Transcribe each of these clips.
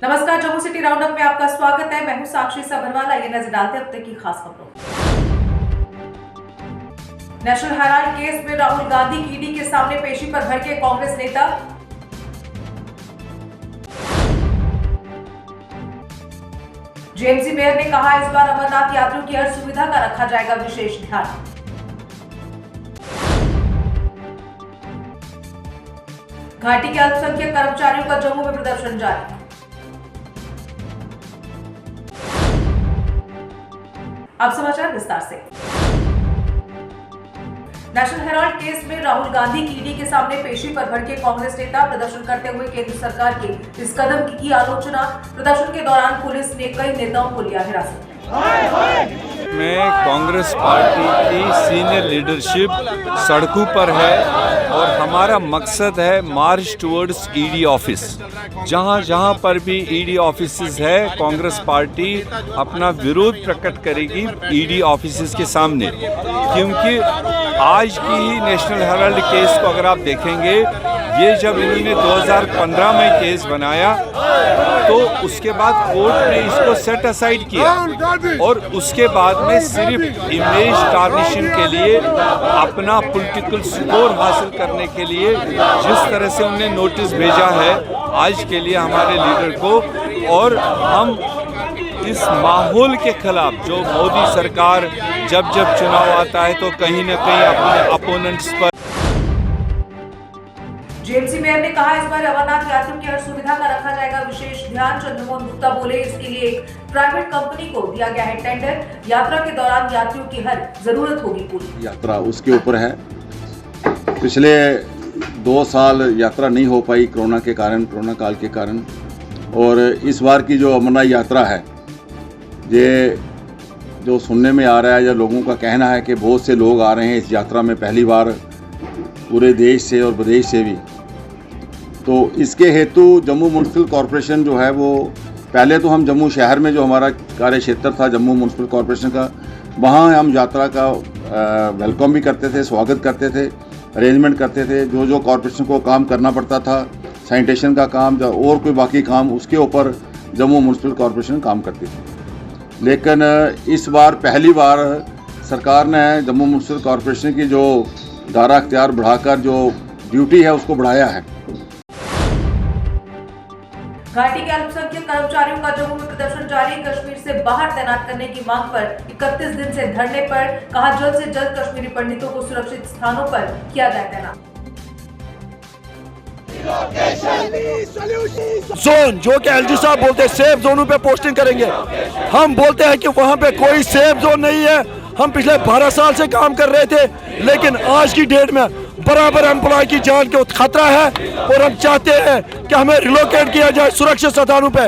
नमस्कार, Jammu city roundup में आपका स्वागत है। मैं हूं साक्षी सबरवाल। आइए नजर डालते हैं अब तक की खास खबरों। नेशनल हेराल्ड केस में राहुल गांधी की ईडी के सामने पेशी पर भड़के कांग्रेस नेता। जेएमसी मेयर ने कहा, इस बार अमरनाथ यात्रियों की हर सुविधा का रखा जाएगा विशेष ध्यान। घाटी के अल्पसंख्यक कर्मचारियों का जम्मू में प्रदर्शन जारी। अब समाचार विस्तार से। नेशनल हेराल्ड केस में राहुल गांधी की ईडी के सामने पेशी पर भड़के कांग्रेस नेता। प्रदर्शन करते हुए केंद्र सरकार के इस कदम की आलोचना। प्रदर्शन के दौरान पुलिस ने कई नेताओं को लिया हिरासत में। कांग्रेस पार्टी की सीनियर लीडरशिप सड़कों पर है और हमारा मकसद है मार्च टुवर्ड्स ईडी ऑफिस। जहां जहां पर भी ईडी ऑफिसेज है, कांग्रेस पार्टी अपना विरोध प्रकट करेगी ईडी ऑफिसेज के सामने, क्योंकि आज की ही नेशनल हेराल्ड केस को अगर आप देखेंगे, ये जब इन्होंने 2015 में केस बनाया तो उसके बाद कोर्ट ने इसको सेट असाइड किया और उसके बाद में सिर्फ इमेज टार्निशिंग के लिए, अपना पॉलिटिकल स्कोर हासिल करने के लिए जिस तरह से उन्होंने नोटिस भेजा है आज के लिए हमारे लीडर को, और हम इस माहौल के खिलाफ जो मोदी सरकार जब जब चुनाव आता है तो कहीं न कहीं अपने अपोनेंट्स पर। जेएमसी मेयर ने कहा, इस बार अमरनाथ यात्रियों की हर सुविधा का रखा जाएगा विशेष ध्यान। चंद्रमोहन गुप्ता बोले, इसके लिए एक प्राइवेट कंपनी को दिया गया है टेंडर। यात्रा के दौरान यात्रियों की हर जरूरत होगी पूरी। यात्रा उसके ऊपर है। पिछले 2 साल यात्रा नहीं हो पाई कोरोना के कारण, कोरोना काल के कारण, और इस बार की जो अमरनाथ यात्रा है, ये जो सुनने में आ रहा है या लोगों का कहना है कि बहुत से लोग आ रहे हैं इस यात्रा में पहली बार पूरे देश से और विदेश से भी। तो इसके हेतु जम्मू म्यूनसिपल कॉरपोरेशन जो है वो, पहले तो हम जम्मू शहर में जो हमारा कार्य क्षेत्र था जम्मू म्यूनसिपल कॉरपोरेशन का, वहाँ हम यात्रा का वेलकम भी करते थे, स्वागत करते थे, अरेंजमेंट करते थे। जो जो कॉरपोरेशन को काम करना पड़ता था, सैनिटेशन का काम और कोई बाकी काम, उसके ऊपर जम्मू म्यूनसिपल कॉरपोरेशन काम करती थी। लेकिन इस बार पहली बार सरकार ने जम्मू म्यूनसिपल कॉरपोरेशन की जो दायरा अख्तियार बढ़ाकर जो ड्यूटी है उसको बढ़ाया है। घाटी के अल्पसंख्यक कर्मचारियों का जम्मू में प्रदर्शन जारी। कश्मीर से बाहर तैनात करने की मांग पर 31 दिन से धरने पर। कहा, जल्द से जल्द कश्मीरी पंडितों को सुरक्षित स्थानों पर किया जाए तैनात। जोन जो कि एलजी साहब बोलते हैं सेफ जोनों पे पोस्टिंग करेंगे, हम बोलते हैं कि वहां पे कोई सेफ जोन नहीं है। हम पिछले 12 साल से काम कर रहे थे, लेकिन आज की डेट में बराबर एम्प्लॉय की जान को खतरा है और हम चाहते हैं कि हमें रिलोकेट किया जाए सुरक्षित स्थानों पे।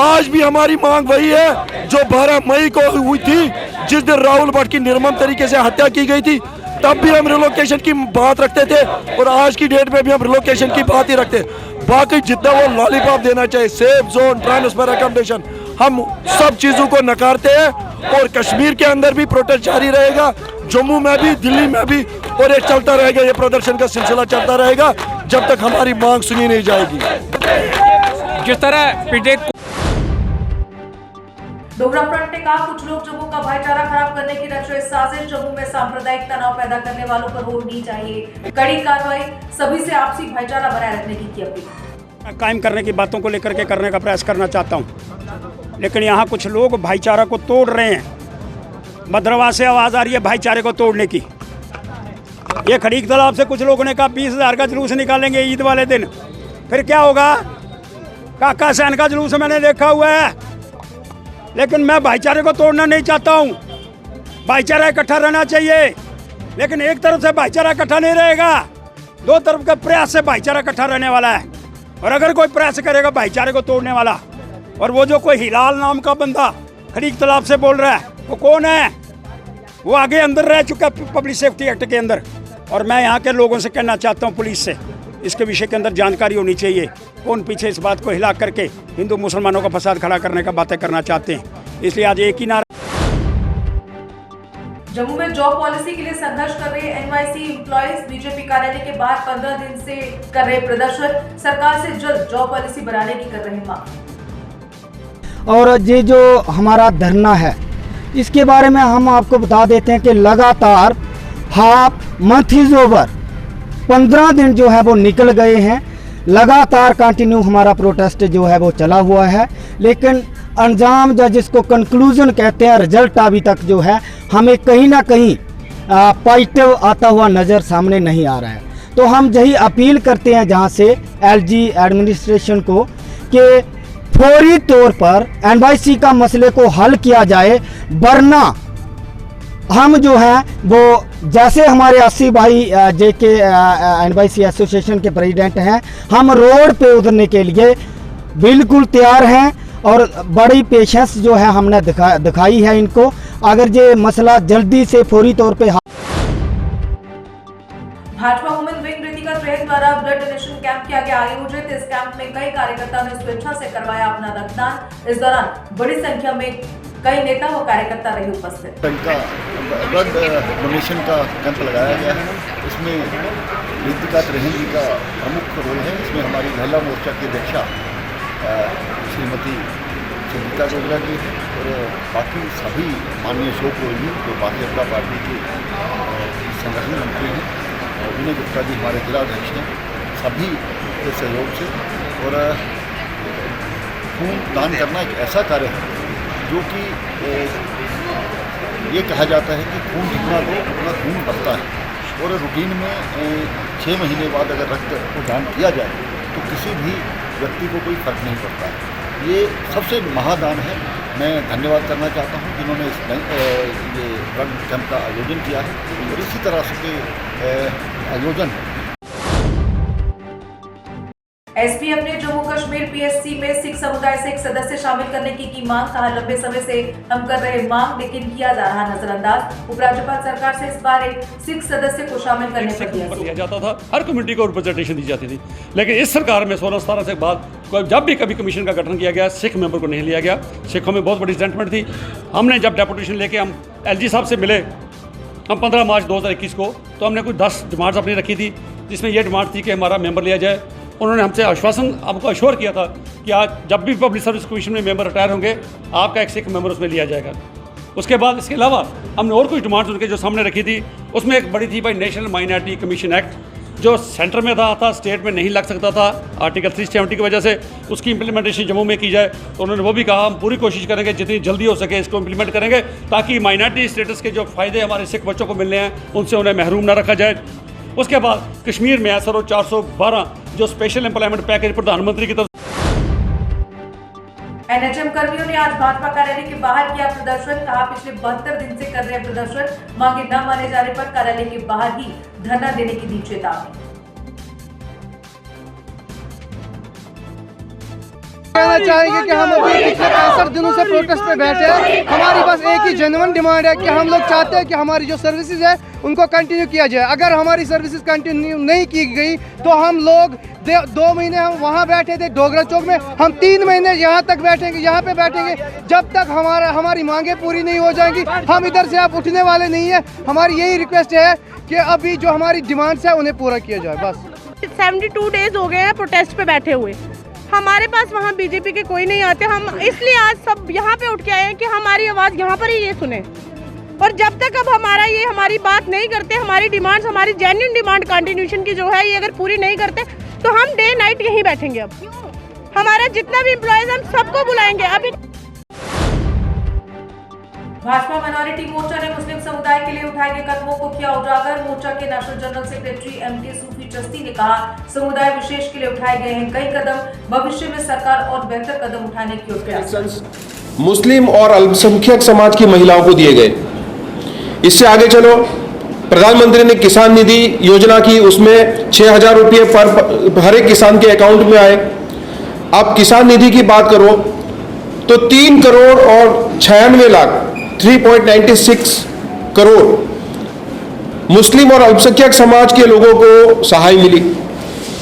आज भी हमारी मांग वही है जो 12 मई को हुई थी, जिस दिन राहुल भट्ट की निर्मम तरीके से हत्या की गई थी। तब भी हम रिलोकेशन की बात रखते थे और आज की डेट में भी हम रिलोकेशन की बात ही रखते हैं। बाकी जितना वो लॉलीपॉप देना चाहिए, सेफ जोन, ट्रांसफर अकोमोडेशन, हम सब चीज़ों को नकारते हैं। और कश्मीर के अंदर भी प्रोटेस्ट जारी रहेगा, जम्मू में भी, दिल्ली में भी, और ये चलता रहेगा। ये प्रदर्शन का सिलसिला चलता रहेगा जब तक हमारी मांग सुनी नहीं जाएगी। जिस तरह पीड़ित डोगरा फ्रंट ने कहा, कुछ लोग जम्मू का भाईचारा खराब करने की रच रहे साजिश। जम्मू में सांप्रदायिक तनाव पैदा करने वालों पर होनी चाहिए कड़ी कार्रवाई। सभी से आपसी भाईचारा बनाए रखने की अपील। कायम करने की बातों को लेकर के करने का प्रयास करना चाहता हूं, लेकिन यहाँ कुछ लोग भाईचारा को तोड़ रहे हैं। भद्रवा से आवाज़ आ रही है भाईचारे को तोड़ने की। ये खड़ीक तालाब से कुछ लोगों ने कहा 20,000 का जुलूस निकालेंगे ईद वाले दिन। फिर क्या होगा? काका सैन का जुलूस मैंने देखा हुआ है, लेकिन मैं भाईचारे को तोड़ना नहीं चाहता हूँ। भाईचारा इकट्ठा रहना चाहिए, लेकिन एक तरफ से भाईचारा इकट्ठा नहीं रहेगा। 2 तरफ के प्रयास से भाईचारा इकट्ठा रहने वाला है। और अगर कोई प्रयास करेगा भाईचारे को तोड़ने वाला, और वो जो कोई हिलाल नाम का बंदा खड़ीक तालाब से बोल रहा है, वो कौन है? वो आगे अंदर रह चुका है पब्लिक सेफ्टी एक्ट के अंदर। और मैं यहाँ के लोगों से कहना चाहता हूँ, पुलिस से इसके विषय के अंदर जानकारी होनी चाहिए। कौन पीछे इस बात को हिला करके हिंदू मुसलमानों का फसाद खड़ा करने का बातें करना चाहते हैं। इसलिए आज एक ही नारा। जम्मू में जॉब पॉलिसी के लिए संघर्ष कर रहे एनवाईसी एम्प्लॉइज बीजेपी कार्यालय के बाहर 15 दिन से कर रहे प्रदर्शन। सरकार से जल्द जॉब पॉलिसी बनाने की कर रहे मांग। और ये जो हमारा धरना है इसके बारे में हम आपको बता देते हैं कि लगातार हाफ मंथ इज ओवर, 15 दिन जो है वो निकल गए हैं, लगातार कंटिन्यू हमारा प्रोटेस्ट जो है वो चला हुआ है, लेकिन अंजाम या जिसको कंक्लूजन कहते हैं, रिजल्ट अभी तक जो है हमें कहीं ना कहीं पॉजिटिव आता हुआ नज़र सामने नहीं आ रहा है। तो हम यही अपील करते हैं जहां से एलजी एडमिनिस्ट्रेशन को कि फौरी तौर पर एनवाईसी का मसले को हल किया जाए, वरना हम जो है वो जैसे हमारे 80 भाई जेके एनवाईसी एसोसिएशन के प्रेसिडेंट हैं, हम रोड पे उतरने के लिए बिल्कुल तैयार हैं और बड़ी पेशेंस जो है हमने दिखाई है इनको। अगर ये मसला जल्दी से फौरी तौर पे Bhajpa women wing Ritika train द्वारा ब्लड डोनेशन कैंप किया गया आयोजित। इस कैंप में कई कार्यकर्ताओं ने स्वेच्छा से करवाया अपना रक्तदान। इस दौरान बड़ी संख्या में कई नेता व कार्यकर्ता रहे उपस्थित। ब्लड डोनेशन का कैंप लगाया गया है। इसमें ऋतिका ट्रेन जी का प्रमुख रोल है। इसमें हमारी महिला मोर्चा की अध्यक्षा श्रीमती संगीता डोगरा जी और बाकी सभी माननीय अशोक रोही जो भारतीय जनता पार्टी के संगठन मंत्री हैं, विनय गुप्ता जी हमारे जिला अध्यक्ष हैं, सभी के सहयोग से। और खून दान करना एक ऐसा कार्य है जो कि ये कहा जाता है कि खून जितना दो उतना खून बढ़ता है। और रूटीन में 6 महीने बाद अगर रक्त को दान किया जाए तो किसी भी व्यक्ति को कोई फर्क नहीं पड़ता है। ये सबसे महादान है। मैं धन्यवाद करना चाहता हूँ जिन्होंने ये ब्लड कैंप का आयोजन किया है और इसी तरह से आयोजन। एसपीएफ ने जम्मू कश्मीर पीएससी में सिख समुदाय से एक सदस्य शामिल करने की मांग। कहा लंबे समय से हम कर रहे मांग लेकिन किया जा रहा नजरअंदाज। उपराज्यपाल सरकार से इस बार एक सिख सदस्य को शामिल करने पर दिया जाता था। हर कम्युनिटी को रिप्रेजेंटेशन दी जाती थी, लेकिन इस सरकार में 16-17 से बाद जब भी कभी कमीशन का गठन किया गया सिख मेंबर को नहीं लिया गया। सिखों में बहुत बड़ी रिजेंटमेंट थी। हमने जब डेपुटेशन लेके हम एलजी साहब से मिले, हम 15 मार्च 2021 को, तो हमने कुछ 10 डिमांड्स अपनी रखी थी, जिसमें यह डिमांड थी कि हमारा मेंबर लिया जाए। उन्होंने हमसे आश्वासन हमको अश्योर किया था कि आज जब भी पब्लिक सर्विस कमीशन में मेंबर रिटायर होंगे आपका एक सिख मेंबर उसमें लिया जाएगा। उसके बाद इसके अलावा हमने और कुछ डिमांड्स उनके जो सामने रखी थी, उसमें एक बड़ी थी भाई नेशनल माइनॉरिटी कमीशन एक्ट जो सेंटर में था स्टेट में नहीं लग सकता था आर्टिकल 370 की वजह से। उसकी इंप्लीमेंटेशन जम्मू में की जाए, तो उन्होंने वो भी कहा हम पूरी कोशिश करेंगे जितनी जल्दी हो सके इसको इम्प्लीमेंट करेंगे ताकि माइनॉरिटी स्टेटस के जो फ़ायदे हमारे सिख बच्चों को मिलने हैं उनसे उन्हें महरूम ना रखा जाए। उसके बाद कश्मीर में SRO 412 जो स्पेशल एम्प्लॉयमेंट पैकेज प्रधानमंत्री की तरफ। एनएचएम कर्मियों ने आज भाजपा कार्यालय के बाहर किया प्रदर्शन। कहा पिछले 72 दिन से कर रहे प्रदर्शन, मांगे न माने जाने पर कार्यालय के बाहर ही धरना देने की दी चेतावनी। कहना चाहेंगे कि हम अभी पिछले 65 दिनों से प्रोटेस्ट पे बैठे हैं। हमारी बस एक ही जेन्युइन डिमांड है कि हम लोग चाहते हैं कि हमारी जो सर्विसेज है उनको कंटिन्यू किया जाए। अगर हमारी सर्विसेज कंटिन्यू नहीं की गई तो हम लोग 2 महीने हम वहाँ बैठे थे डोगरा चौक में, हम 3 महीने यहाँ तक बैठेंगे, यहाँ पे बैठेंगे जब तक हमारी मांगे पूरी नहीं हो जाएंगी। हम इधर से आप उठने वाले नहीं है। हमारी यही रिक्वेस्ट है कि अभी जो हमारी डिमांड्स है उन्हें पूरा किया जाए। बस 72 डेज हो गए हैं प्रोटेस्ट पे बैठे हुए। हमारे पास वहाँ बीजेपी के कोई नहीं आते। हम इसलिए आज सब यहाँ पे उठ के आए हैं कि हमारी आवाज़ यहाँ पर ही ये सुने। और जब तक अब हमारी बात नहीं करते, हमारी डिमांड्स, हमारी जेन्युइन डिमांड कंटिन्यूशन की जो है ये अगर पूरी नहीं करते तो हम डे नाइट यहीं बैठेंगे। अब हमारा जितना भी एम्प्लॉयज हम सबको बुलाएंगे। अभी भाजपा माइनॉरिटी मोर्चा ने मुस्लिम समुदाय के लिए उठाए गए कदमों को किया उजागर। मोर्चा के नेशनल जनरल सेक्रेटरी MK सूफी चिश्ती ने कहा समुदाय विशेष के लिए उठाए गए हैं कई कदम, भविष्य में सरकार और बेहतर कदम उठाने की ओर। मुस्लिम और अल्पसंख्यक समाज की महिलाओं को दिए गए। इससे आगे चलो, प्रधानमंत्री ने किसान निधि योजना की, उसमें 6,000 रुपये पर हर एक किसान के अकाउंट में आए। अब किसान निधि की बात करो तो 3 करोड़ और 96 लाख 3.96 करोड़ मुस्लिम और अल्पसंख्यक समाज के लोगों को सहाय मिली।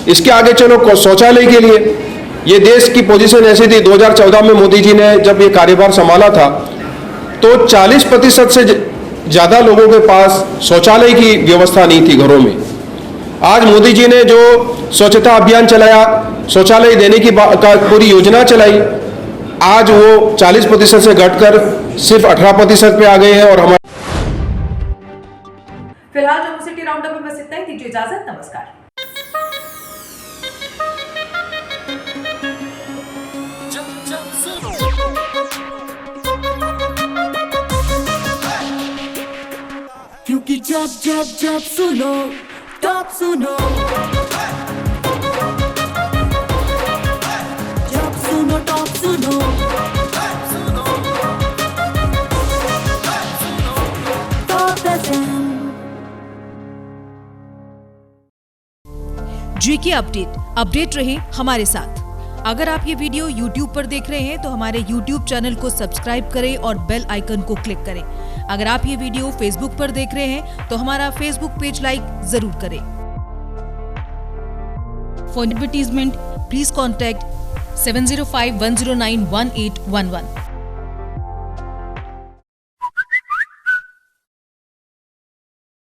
इसके आगे चलो, शौचालय के लिए ये देश की पोजीशन ऐसी थी 2014 में मोदी जी ने जब ये कार्यभार संभाला था तो 40% से ज़्यादा लोगों के पास शौचालय की व्यवस्था नहीं थी घरों में। आज मोदी जी ने जो स्वच्छता अभियान चलाया, शौचालय देने की पूरी योजना चलाई, आज वो 40% से घटकर सिर्फ 18% पे आ गए हैं। और हमारे फिलहाल जम्मू सिटी राउंड अप में बस इतना ही। दीजिए इजाजत, नमस्कार। क्योंकि जब जब जब सुनो तब सुनो, जब सुनो तब सुनो, तब FM। जीके अपडेट रहे हमारे साथ। अगर आप ये वीडियो YouTube पर देख रहे हैं तो हमारे YouTube चैनल को सब्सक्राइब करें और बेल आइकन को क्लिक करें। अगर आप ये वीडियो Facebook पर देख रहे हैं तो हमारा Facebook पेज लाइक जरूर करें। For advertisement please contact 7051091811।